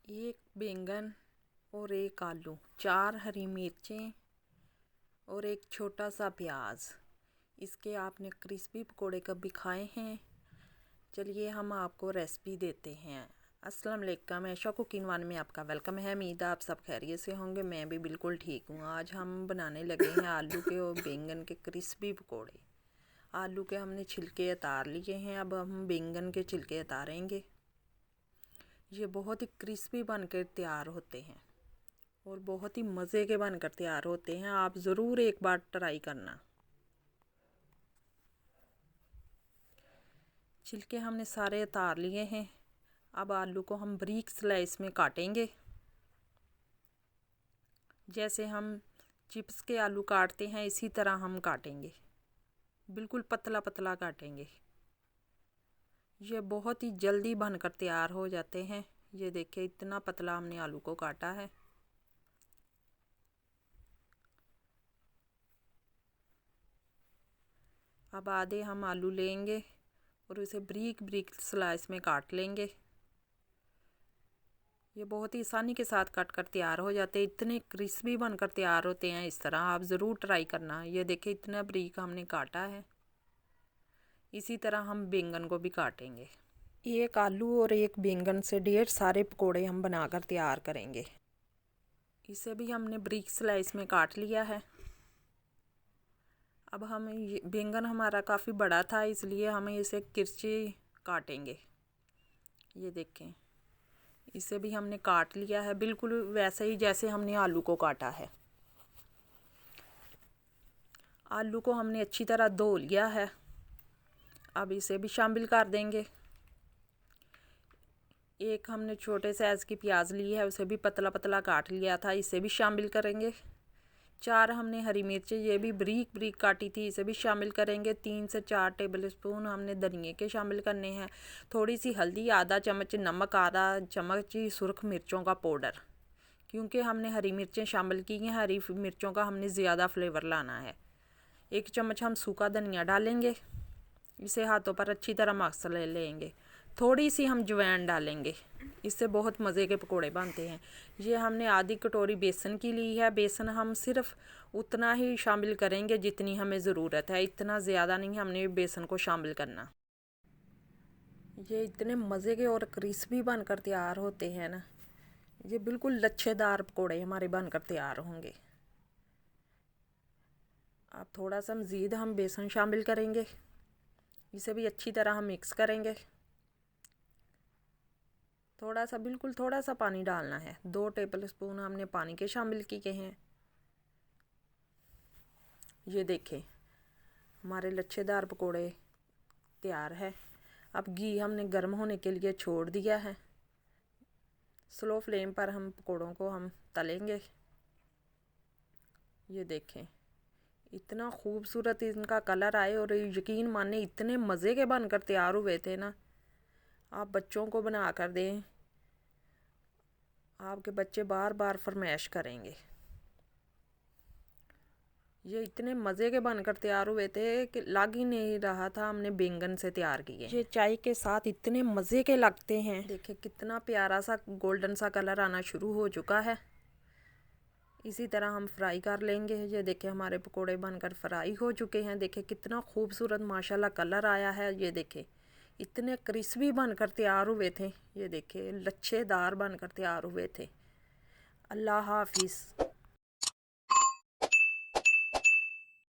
एक बैंगन और एक आलू, 4 हरी मिर्चें और एक छोटा सा प्याज। इसके आपने क्रिस्पी पकोड़े कभी खाए हैं? चलिए हम आपको रेसिपी देते हैं। अस्सलाम वालेकुम, ऐशा कुकिंग वन में आपका वेलकम है। उम्मीद है आप सब खैरियत से होंगे। मैं भी बिल्कुल ठीक हूँ। आज हम बनाने लगे हैं आलू के और बैंगन के क्रिस्पी पकोड़े। आलू के हमने छिलके उतार लिए हैं, अब हम बैंगन के छिलके उतारेंगे। ये बहुत ही क्रिस्पी बनकर तैयार होते हैं और बहुत ही मज़े के बनकर तैयार होते हैं। आप ज़रूर एक बार ट्राई करना। छिलके हमने सारे उतार लिए हैं। अब आलू को हम बारीक स्लाइस में काटेंगे, जैसे हम चिप्स के आलू काटते हैं इसी तरह हम काटेंगे। बिल्कुल पतला पतला काटेंगे। ये बहुत ही जल्दी बनकर तैयार हो जाते हैं। ये देखिए इतना पतला हमने आलू को काटा है। अब आधे हम आलू लेंगे और उसे बारीक बारीक स्लाइस में काट लेंगे। ये बहुत ही आसानी के साथ कट कर तैयार हो जाते हैं। इतने क्रिस्पी बनकर तैयार होते हैं। इस तरह आप ज़रूर ट्राई करना। ये देखिए इतना बारीक हमने काटा है। इसी तरह हम बैंगन को भी काटेंगे। एक आलू और एक बैंगन से ढेर सारे पकोड़े हम बनाकर तैयार करेंगे। इसे भी हमने बारीक स्लाइस में काट लिया है। अब हम बैंगन हमारा काफ़ी बड़ा था, इसलिए हम इसे किरची काटेंगे। ये देखें, इसे भी हमने काट लिया है बिल्कुल वैसे ही जैसे हमने आलू को काटा है। आलू को हमने अच्छी तरह धो लिया है। अब इसे भी शामिल कर देंगे। एक हमने छोटे साइज़ की प्याज ली है, उसे भी पतला पतला काट लिया था, इसे भी शामिल करेंगे। 4 हमने हरी मिर्चें, ये भी बारीक बारीक काटी थी, इसे भी शामिल करेंगे। 3 से 4 टेबलस्पून हमने धनिए के शामिल करने हैं। थोड़ी सी हल्दी, आधा चम्मच नमक, आधा चम्मच सुरख मिर्चों का पाउडर। क्योंकि हमने हरी मिर्चें शामिल की हैं, हरी मिर्चों का हमने ज़्यादा फ्लेवर लाना है। 1 चम्मच हम सूखा धनिया डालेंगे। इसे हाथों पर अच्छी तरह मक्स ले लेंगे। थोड़ी सी हम अजवाइन डालेंगे, इससे बहुत मज़े के पकोड़े बनते हैं। ये हमने आधी कटोरी बेसन की ली है। बेसन हम सिर्फ उतना ही शामिल करेंगे जितनी हमें ज़रूरत है, इतना ज़्यादा नहीं हमने बेसन को शामिल करना। ये इतने मज़े के और क्रिस्पी बनकर तैयार होते हैं ना, ये बिल्कुल लच्छेदार पकोड़े हमारे बनकर तैयार होंगे। अब थोड़ा सा मज़ीद हम बेसन शामिल करेंगे। इसे भी अच्छी तरह हम मिक्स करेंगे। थोड़ा सा, बिल्कुल थोड़ा सा पानी डालना है। 2 टेबलस्पून हमने पानी के शामिल किए हैं। ये देखें हमारे लच्छेदार पकोड़े तैयार है। अब घी हमने गर्म होने के लिए छोड़ दिया है। स्लो फ्लेम पर हम पकोड़ों को हम तलेंगे। ये देखें इतना खूबसूरत इनका कलर आए और यकीन माने इतने मज़े के बनकर तैयार हुए थे ना। आप बच्चों को बना कर दें, आपके बच्चे बार बार फरमाइश करेंगे। ये इतने मज़े के बनकर तैयार हुए थे कि लग ही नहीं रहा था हमने बैंगन से तैयार किए। ये चाय के साथ इतने मज़े के लगते हैं। देखिए कितना प्यारा सा गोल्डन सा कलर आना शुरू हो चुका है। इसी तरह हम फ्राई कर लेंगे। ये देखिए हमारे पकोड़े बनकर फ्राई हो चुके हैं। देखिए कितना खूबसूरत माशाल्लाह कलर आया है। ये देखिए इतने क्रिस्पी बनकर तैयार हुए थे। ये देखिए लच्छेदार बनकर तैयार हुए थे। अल्लाह हाफिज़।